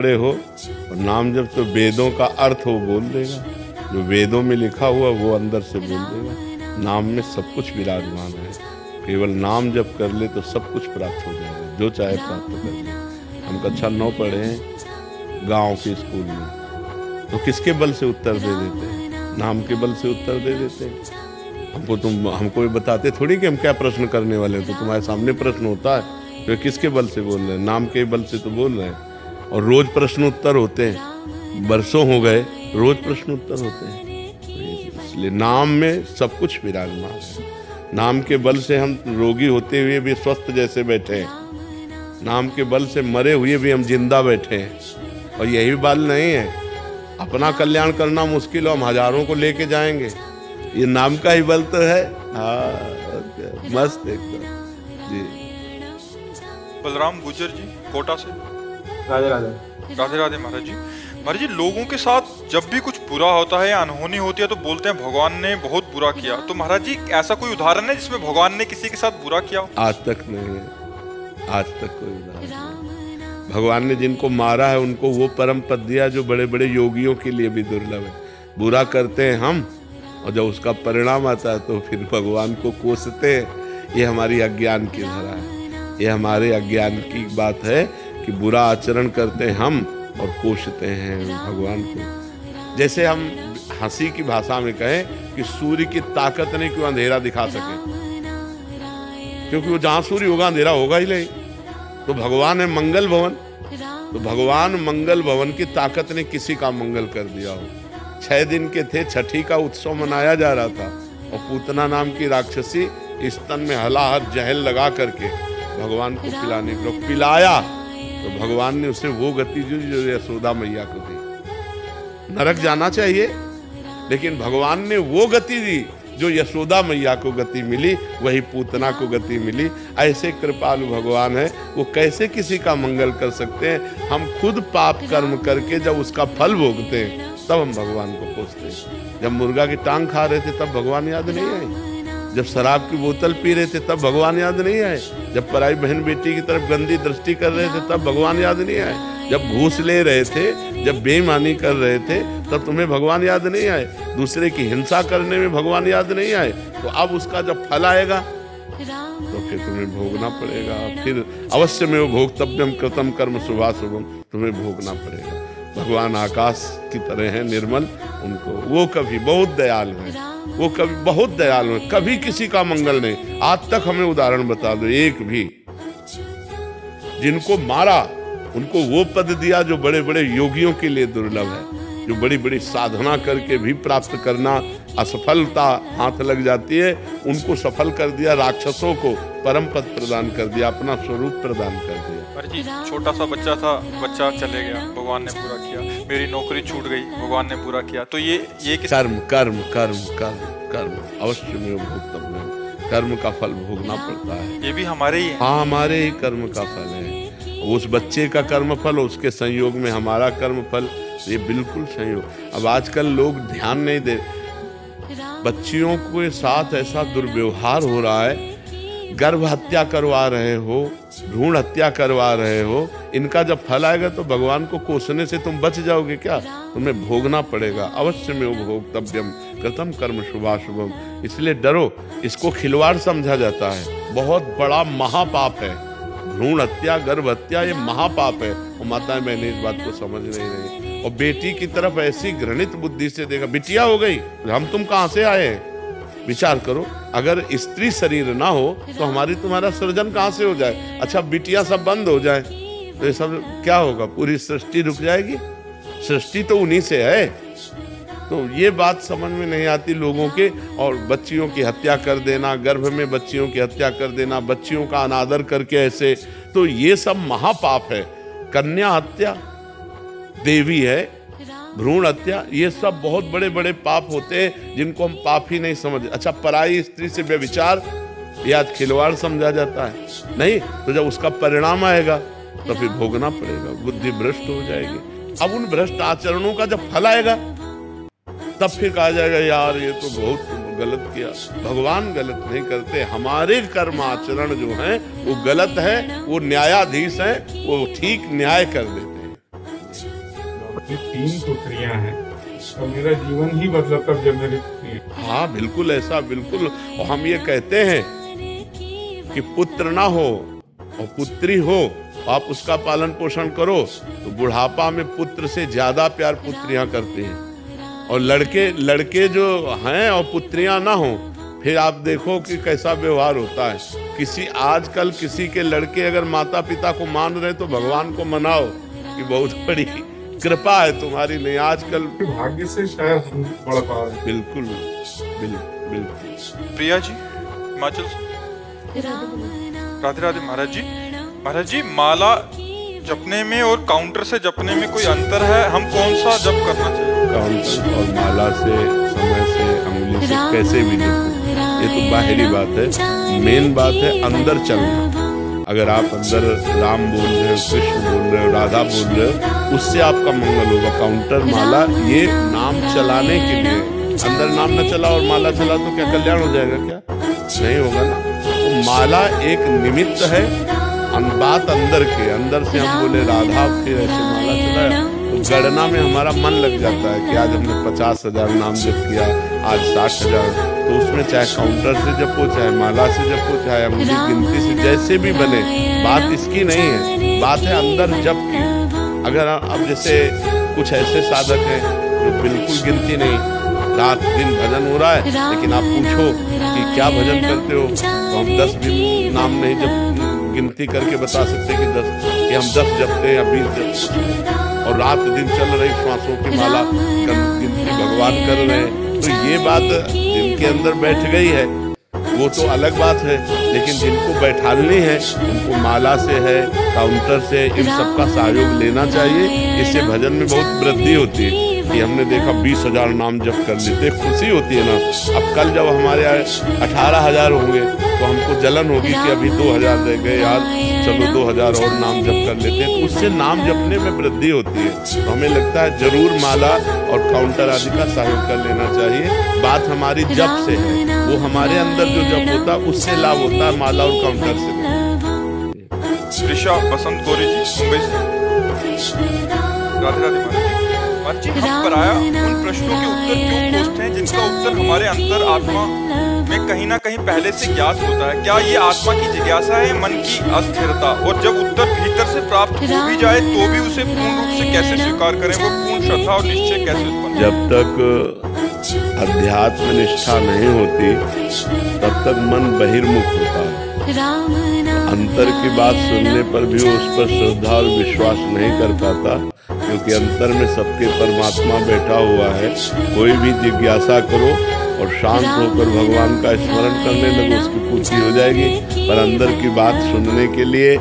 पढ़े हो और नाम जब तो वेदों का अर्थ वो बोल देगा, जो वेदों में लिखा हुआ वो अंदर से बोल देगा। नाम में सब कुछ विराजमान है, केवल नाम जब कर ले तो सब कुछ प्राप्त हो जाएगा, जो चाहे प्राप्त कर ले। हम कक्षा 9 पढ़े हैं गांव के स्कूल में, तो किसके बल से उत्तर दे देते हैं? नाम के बल से उत्तर दे देते हैं। हमको बताते थोड़ी कि हम क्या प्रश्न करने वाले हैं, तो तुम्हारे सामने प्रश्न होता है तो किसके बल से बोल रहे हैं? नाम के बल से तो बोल रहे हैं। और रोज प्रश्न उत्तर होते हैं, बरसों हो गए रोज प्रश्न उत्तर होते हैं। इसलिए नाम में सब कुछ विराजमान है। नाम के बल से हम रोगी होते हुए भी स्वस्थ जैसे बैठे हैं, नाम के बल से मरे हुए भी हम जिंदा बैठे हैं। और यही बल नहीं है, अपना कल्याण करना मुश्किल हो, हम हजारों को लेके जाएंगे, ये नाम का ही बल तो है। हाँ, मस्त एकदम जी। बलराम गुजर जी कोटा से। राधे राधे। राधे राधे महाराज जी। महाराज जी, लोगों के साथ जब भी कुछ बुरा होता है या अनहोनी होती है तो बोलते हैं भगवान ने बहुत बुरा किया। तो महाराज जी, ऐसा कोई उदाहरण है जिसमें भगवान ने किसी के साथ बुरा किया हो? आज तक नहीं है, आज तक कोई उदाहरण नहीं। भगवान ने जिनको मारा है उनको वो परम पद दिया जो बड़े बड़े योगियों के लिए भी दुर्लभ है। बुरा करते हैं हम, और जब उसका परिणाम आता है तो फिर भगवान को कोसते हैं। ये हमारी अज्ञान की धारा है, ये हमारे अज्ञान की बात है कि बुरा आचरण करते हैं हम और कोसते हैं भगवान को। जैसे हम हंसी की भाषा में कहें कि सूर्य की ताकत नहीं क्यों अंधेरा दिखा सके, क्योंकि वो जहां सूर्य होगा अंधेरा होगा ही नहीं। तो भगवान है मंगल भवन, तो भगवान मंगल भवन की ताकत ने किसी का मंगल कर दिया हो। 6 दिन के थे, छठी का उत्सव मनाया जा रहा था और पूतना नाम की राक्षसी स्तन में हलाहट जहल लगा करके भगवान को पिलाने को पिलाया, तो भगवान ने उसे वो गति दी जो यशोदा मैया को दी। नरक जाना चाहिए, लेकिन भगवान ने वो गति दी जो यशोदा मैया को गति मिली, वही पूतना को गति मिली। ऐसे कृपालु भगवान है, वो कैसे किसी का मंगल कर सकते हैं? हम खुद पाप कर्म करके जब उसका फल भोगते हैं तब हम भगवान को कोसते हैं। जब मुर्गा की टांग खा रहे थे तब भगवान याद नहीं आए, जब शराब की बोतल पी रहे थे तब भगवान याद नहीं आए, जब पराई बहन बेटी की तरफ गंदी दृष्टि कर रहे थे तब भगवान याद नहीं आए, जब घूस ले रहे थे, जब बेईमानी कर रहे थे तब तुम्हें भगवान याद नहीं आए, दूसरे की हिंसा करने में भगवान याद नहीं आए। तो अब उसका जब फल आएगा तो फिर तुम्हें भोगना पड़ेगा। फिर अवश्य में वो भोक्तव्यम कृतम कर्म शुभाशुभम, तुम्हें भोगना पड़ेगा। भगवान आकाश की तरह है निर्मल, उनको वो कभी बहुत दयालु है, वो कभी बहुत दयालु है, कभी किसी का मंगल नहीं। आज तक हमें उदाहरण बता दो एक भी, जिनको मारा उनको वो पद दिया जो बड़े बड़े योगियों के लिए दुर्लभ है, जो बड़ी बड़ी साधना करके भी प्राप्त करना असफलता हाथ लग जाती है, उनको सफल कर दिया। राक्षसों को परम पद प्रदान कर दिया, अपना स्वरूप प्रदान कर दिया। जी, छोटा सा बच्चा था, बच्चा चले गया, भगवान ने पूरा किया। मेरी नौकरी छूट गई, भगवान ने पूरा किया। तो ये किस कर्म कर्म कर्म कर्म कर्म अवश्य में भोक्तव्य, कर्म का फल भोगना पड़ता है। ये भी हमारे ही है। हाँ, हमारे ही कर्म का फल है। उस बच्चे का कर्म फल, उसके संयोग में हमारा कर्म फल, ये बिल्कुल संयोग। अब आजकल लोग ध्यान नहीं दे, बच्चियों के साथ ऐसा दुर्व्यवहार हो रहा है, गर्भ हत्या करवा रहे हो, भ्रूण हत्या करवा रहे हो। इनका जब फल आएगा तो भगवान को कोसने से तुम बच जाओगे क्या? तुम्हें भोगना पड़ेगा। अवश्य में वो भोक्तव्यम कृतम कर्म शुभाशुभम। इसलिए डरो, इसको खिलवाड़ समझा जाता है, बहुत बड़ा महापाप है। भ्रूण हत्या, गर्भ हत्या, ये महापाप है। और माताएं बहनें इस बात को समझ नहीं रही, और बेटी की तरफ ऐसी घृणित बुद्धि से देखा, बिटिया हो गई, हम तुम कहां से आए हैं? विचार करो, अगर स्त्री शरीर ना हो तो हमारी तुम्हारा सृजन कहां से हो जाए? अच्छा, बिटिया सब बंद हो जाए तो ये सब क्या होगा? पूरी सृष्टि रुक जाएगी। सृष्टि तो उन्हीं से है। तो ये बात समझ में नहीं आती लोगों के। और बच्चियों की हत्या कर देना, गर्भ में बच्चियों की हत्या कर देना, बच्चियों का अनादर करके ऐसे, तो ये सब महापाप है। कन्या हत्या देवी है, भ्रूण हत्या, ये सब बहुत बड़े बड़े पाप होते हैं जिनको हम पाप ही नहीं समझ। अच्छा, पराई स्त्री से व्यभिचार या खिलवाड़ समझा जाता है? नहीं। तो जब उसका परिणाम आएगा तो फिर भोगना पड़ेगा, बुद्धि भ्रष्ट हो जाएगी। अब उन भ्रष्ट आचरणों का जब फल आएगा तब फिर कहा जाएगा यार ये तो बहुत गलत किया। भगवान गलत नहीं करते, हमारे कर्म आचरण जो हैं वो गलत है, वो न्यायाधीश हैं, वो ठीक न्याय कर देते हैं। अपनी 3 पुत्रियां हैं और मेरा जीवन ही बदला तब जब मेरी पुत्री। हाँ बिल्कुल ऐसा, बिल्कुल। और हम ये कहते हैं कि पुत्र ना हो और पुत्री हो, आप उसका पालन पोषण करो, तो बुढ़ापा में पुत्र से ज्यादा प्यार पुत्रियां करती हैं। और लड़के जो हैं और पुत्रियां ना हो, फिर आप देखो कि कैसा व्यवहार होता है। आजकल किसी के लड़के अगर माता पिता को मान रहे तो भगवान को मनाओ कि बहुत बड़ी कृपा है तुम्हारी। नहीं आजकल भाग्य से शायद हम बढ़ पा रहे हैं। बिल्कुल बिल्कुल। प्रिया जी हिमाचल से। राधे राधे महाराज जी। महाराज जी, माला जपने में और काउंटर से जपने में कोई अंतर है? हम कौन सा जप करना चाहिए? काउंटर और माला से, समय से, अंगुली से कैसे भी जपो, ये तो बाहरी बात है। मेन बात है अंदर चलना। अगर आप अंदर राम बोल रहे हो, कृष्ण बोल रहे हो, राधा बोल रहे हो, उससे आपका मंगल होगा। काउंटर माला ये नाम चलाने के लिए, अंदर नाम न चला और माला चला तो क्या कल्याण हो जाएगा? क्या नहीं होगा ना। तो माला एक निमित्त है, बात अंदर से हम बोले राधा, फिर ऐसे माला चलाया तो गणना में हमारा मन लग जाता है कि आज हमने 50,000 नाम जप किया, आज 60,000। तो उसमें चाहे काउंटर से जपो, चाहे माला से जपो, चाहे अंगुली गिनती से, जैसे भी बने, बात इसकी नहीं है, बात है अंदर जप की। अगर अब जैसे कुछ ऐसे साधक हैं जो बिल्कुल गिनती नहीं, रात दिन भजन हो रहा है, लेकिन आप पूछो कि क्या भजन करते हो, तो हम 10 भी नाम नहीं जब गिनती करके बता सकते कि हम 10 जपते हैं या 20 जपते, और रात दिन चल रही श्वासों की माला गिनती भगवान कर रहे हैं। तो ये बात जिनके अंदर बैठ गई है वो तो अलग बात है, लेकिन जिनको बैठालनी है उनको माला से है, काउंटर से, इन सबका सहयोग लेना चाहिए। इससे भजन में बहुत वृद्धि होती है। कि हमने देखा 20,000 नाम जप कर लेते, खुशी होती है ना। अब कल जब हमारे 18,000 होंगे तो हमको जलन होगी कि अभी 2,000 रह गए यार, चलो 2,000 और नाम जप कर लेते हैं। तो उससे नाम जपने में वृद्धि होती है। तो हमें लगता है जरूर माला और काउंटर आदि का सहयोग कर लेना चाहिए। बात हमारी जप से है, वो हमारे अंदर जो जप होता है उससे लाभ होता है, माला और काउंटर से। त्रिशा बसंत गौरी जी मुंबई से। राधे राधे महाराज जी, हम पराया उन प्रश्नों के उत्तर क्यों खोजते हैं जिनका उत्तर हमारे अंतर आत्मा में कहीं ना कहीं पहले से ज्ञात होता है? क्या ये आत्मा की जिज्ञासा है, मन की अस्थिरता? और जब उत्तर भीतर से प्राप्त हो भी जाए तो भी उसे पूर्ण रूप से कैसे स्वीकार करें? वो पूर्ण श्रद्धा और निश्चय कैसे उत्पन्न? जब तक अध्यात्म निष्ठा नहीं होती तब तक मन बहिर्मुख होता है। अंतर की बात सुनने पर भी वो उस पर श्रद्धा और विश्वास नहीं कर पाता, क्योंकि अंतर में सबके परमात्मा बैठा हुआ है। कोई भी जिज्ञासा करो और शांत होकर भगवान का स्मरण करने लगो, उसकी पूर्ति हो जाएगी। पर अंदर की बात सुनने के लिए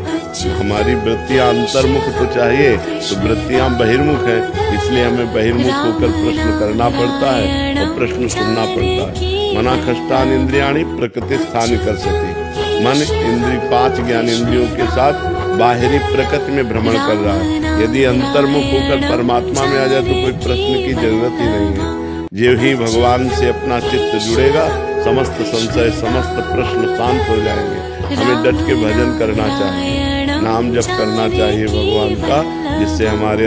हमारी वृत्तियां अंतर्मुख तो चाहिए, तो वृत्तियां बहिर्मुख हैं, इसलिए हमें बहिर्मुख होकर प्रश्न करना पड़ता है और प्रश्न सुनना पड़ता है। मना खष्टान इंद्रियाणि प्रकृति स्थान कर सकती। मन इंद्रिय 5 ज्ञान इंद्रियों के साथ बाहरी प्रकृति में भ्रमण कर रहा है। यदि अंतर्मुख होकर परमात्मा में आ जाए तो कोई प्रश्न की जरूरत ही नहीं है। जो ही भगवान से अपना चित्त जुड़ेगा, समस्त संशय, समस्त प्रश्न शांत हो जाएंगे। हमें डट के भजन करना चाहिए, नाम जप करना चाहिए भगवान का, जिससे हमारे